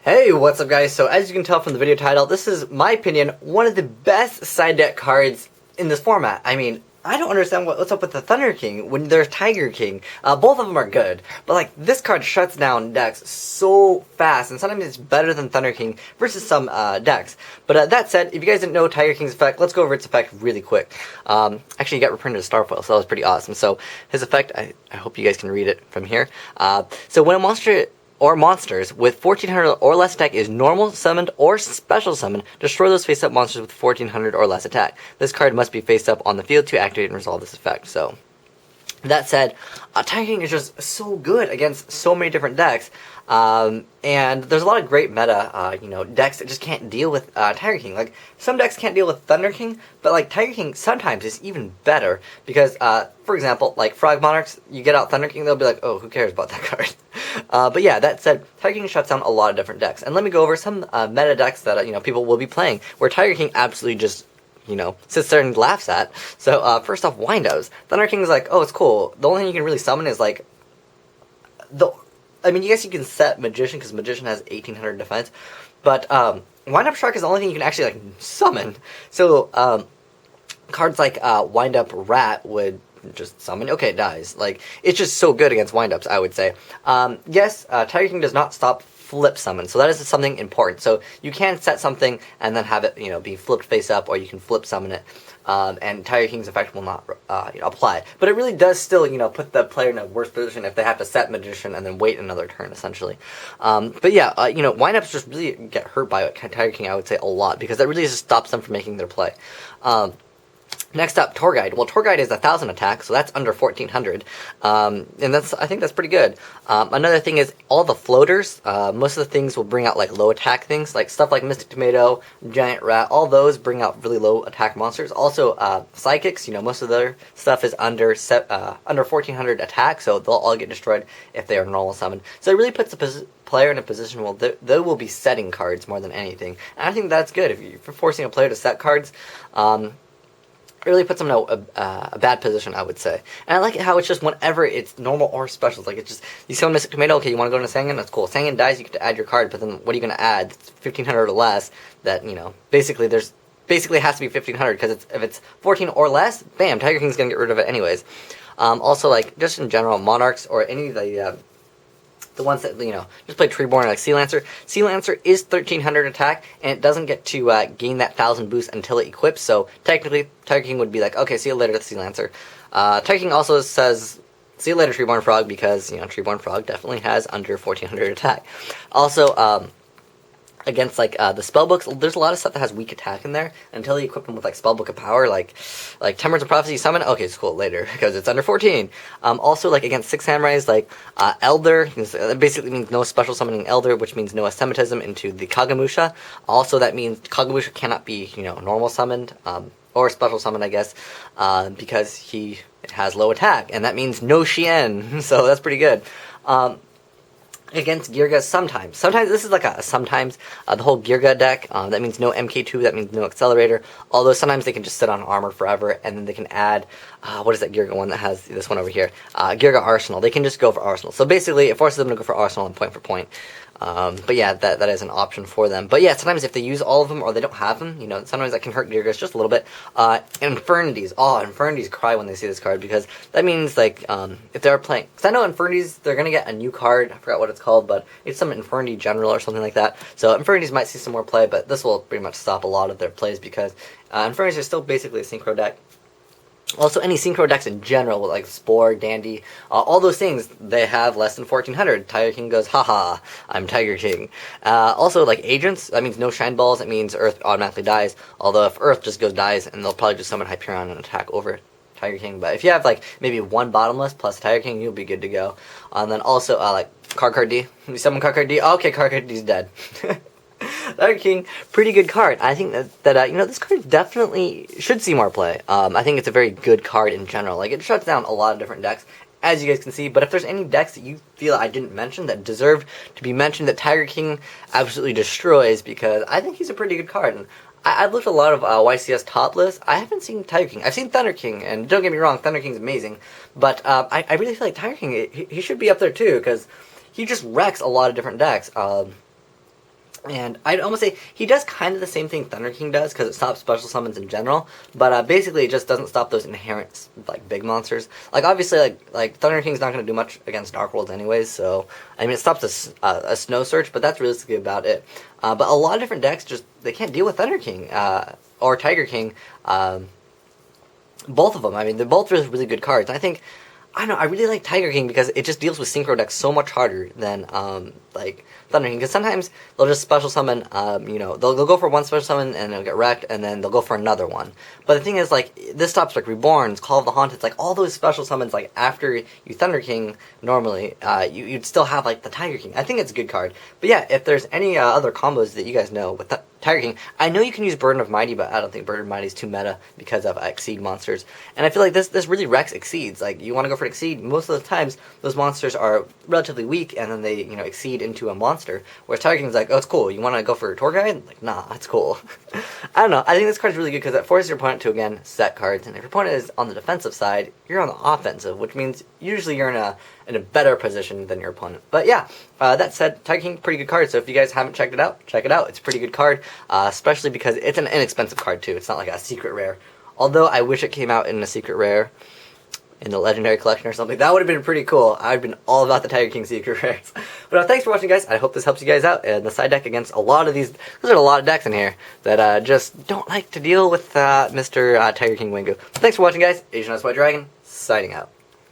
Hey, what's up guys? So as you can tell from the video title, this is, my opinion, one of the best side deck cards in this format. I mean, I don't understand what's up with the Thunder King when there's Tiger King. Both of them are good, but like this card shuts down decks so fast, and sometimes it's better than Thunder King versus some decks. But that said, if you guys didn't know Tiger King's effect, let's go over its effect really quick. Actually, he got reprinted as Starfoil, so that was pretty awesome. So his effect, I hope you guys can read it from here. So when a monster or monsters with 1400 or less attack is normal, summoned, or special summoned, destroy those face-up monsters with 1400 or less attack. This card must be face up on the field to activate and resolve this effect. So, that said, Tiger King is just so good against so many different decks, and there's a lot of great meta, decks that just can't deal with Tiger King. Like, some decks can't deal with Thunder King, but like Tiger King sometimes is even better, because, for example, like Frog Monarchs, you get out Thunder King, they'll be like, oh, who cares about that card? But yeah, that said, Tiger King shuts down a lot of different decks, and let me go over some meta decks that, people will be playing, where Tiger King absolutely just sits there and laughs at. So, first off, Windows. Thunder King's like, oh, it's cool. The only thing you can really summon is, like, I guess you can set Magician, because Magician has 1800 defense, but, Wind Up Shark is the only thing you can actually, like, summon. So, cards like, Wind Up Rat would just summon. Okay, it dies. Like, it's just so good against Wind-Ups, I would say. Yes, Tiger King does not stop flip summon, so that is something important. So you can set something and then have it, be flipped face up, or you can flip summon it, and Tiger King's effect will not, apply. But it really does still, put the player in a worse position if they have to set Magician and then wait another turn, essentially. But yeah, Wind-Ups just really get hurt by Tiger King, I would say, a lot, because that really just stops them from making their play. Next up, Tour Guide. Well, Tour Guide is 1000 attack, so that's under 1400, and I think that's pretty good. Another thing is all the floaters. Most of the things will bring out like low attack things, like stuff like Mystic Tomato, Giant Rat. All those bring out really low attack monsters. Also, Psychics. Most of their stuff is under 1400 attack, so they'll all get destroyed if they are normal summoned. So it really puts the player in a position where they will be setting cards more than anything, and I think that's good. If you're forcing a player to set cards, it really puts them in a bad position, I would say. And I like it how it's just whenever it's normal or specials. Like, it's just, you summon Mystic Tomato, okay, you want to go into Sangan? That's cool. Sangan dies, you get to add your card, but then what are you going to add? It's 1500 or less, that, basically has to be 1500, because if it's 14 or less, bam, Tiger King's going to get rid of it anyways. Also, like, just in general, Monarchs, or any of the ones that, just play Treeborn, like Sea Lancer. Sea Lancer is 1300 attack, and it doesn't get to gain that 1000 boost until it equips, so technically, Tiger King would be like, okay, see you later, Sea Lancer. Tiger King also says, see you later, Treeborn Frog, because, Treeborn Frog definitely has under 1400 attack. Also, against, like, the spellbooks, there's a lot of stuff that has weak attack in there, until you equip them with, like, Spellbook of Power, like Temperance of Prophecy summon, okay, it's cool, later, because it's under 14. Also, like, against 6 Samurais, like, Elder, that basically means no special summoning Elder, which means no Ascematism into the Kagamusha. Also, that means Kagamusha cannot be, normal summoned, or special summoned, I guess, because he has low attack, and that means no Shien, so that's pretty good. Against Girga sometimes. Sometimes, this is like a sometimes, the whole Girga deck, that means no MK2, that means no Accelerator, although sometimes they can just sit on armor forever, and then they can add, what is that Girga one that has this one over here? Girga Arsenal. They can just go for Arsenal. So basically, it forces them to go for Arsenal and point for point. But yeah, that is an option for them. But yeah, sometimes if they use all of them or they don't have them, sometimes that can hurt Girgas just a little bit. Infernities. Oh, Infernities cry when they see this card, because that means, like, if they're playing, because I know Infernities, they're going to get a new card, I forgot what it's called, but it's some Infernity General or something like that. So Infernities might see some more play, but this will pretty much stop a lot of their plays, because Infernities are still basically a Synchro deck. Also, any Synchro decks in general, like Spore, Dandy, all those things, they have less than 1400. Tiger King goes, haha, I'm Tiger King. Also, like Agents, that means no Shine Balls, it means Earth automatically dies. Although if Earth just goes dies, and they'll probably just summon Hyperion and attack over Tiger King. But if you have, like, maybe one Bottomless plus Tiger King, you'll be good to go. And then also, like, Card D. You summon Card D, okay, Card D's dead. Tiger King, pretty good card. I think that this card definitely should see more play. I think it's a very good card in general. Like, it shuts down a lot of different decks, as you guys can see. But if there's any decks that you feel I didn't mention that deserve to be mentioned, that Tiger King absolutely destroys, because I think he's a pretty good card. And I've looked at a lot of YCS top lists. I haven't seen Tiger King. I've seen Thunder King, and don't get me wrong, Thunder King's amazing. But I really feel like Tiger King, he should be up there too, because he just wrecks a lot of different decks. And I'd almost say he does kind of the same thing Thunder King does, because it stops special summons in general, but basically it just doesn't stop those inherent, like, big monsters. Like, obviously, like Thunder King's not going to do much against Dark Worlds anyways, so, I mean, it stops a Snow Search, but that's realistically about it. But a lot of different decks just, they can't deal with Thunder King, or Tiger King, both of them. I mean, they're both really, really good cards. I don't know, I really like Tiger King because it just deals with Synchro decks so much harder than, like, Thunder King. Because sometimes they'll just special summon, you know, they'll go for one special summon and it'll get wrecked, and then they'll go for another one. But the thing is, like, this stops, like, Reborns, Call of the Haunted, like, all those special summons, like, after you Thunder King, normally, you'd still have, like, the Tiger King. I think it's a good card. But yeah, if there's any other combos that you guys know with Tiger King, I know you can use Burden of Mighty, but I don't think Burden of Mighty is too meta because of Exceed monsters. And I feel like this really wrecks Exceeds. Like, you want to go for Exceed, most of the times, those monsters are relatively weak, and then they, you know, Exceed into a monster. Whereas Tiger King's like, oh, it's cool, you want to go for a Tour Guide? Like, nah, that's cool. I don't know, I think this card's really good because it forces your opponent to, again, set cards, and if your opponent is on the defensive side, you're on the offensive, which means usually you're in a better position than your opponent. But yeah, that said, Tiger King, pretty good card, so if you guys haven't checked it out, check it out. It's a pretty good card, especially because it's an inexpensive card too. It's not like a secret rare. Although I wish it came out in a secret rare in the Legendary Collection or something. That would have been pretty cool. I've been all about the Tiger King secret rares. But thanks for watching, guys. I hope this helps you guys out. And the side deck against a lot of these, there's a lot of decks in here that just don't like to deal with Mr. Tiger King Wingu. Thanks for watching, guys. Asian Ice White Dragon, signing out.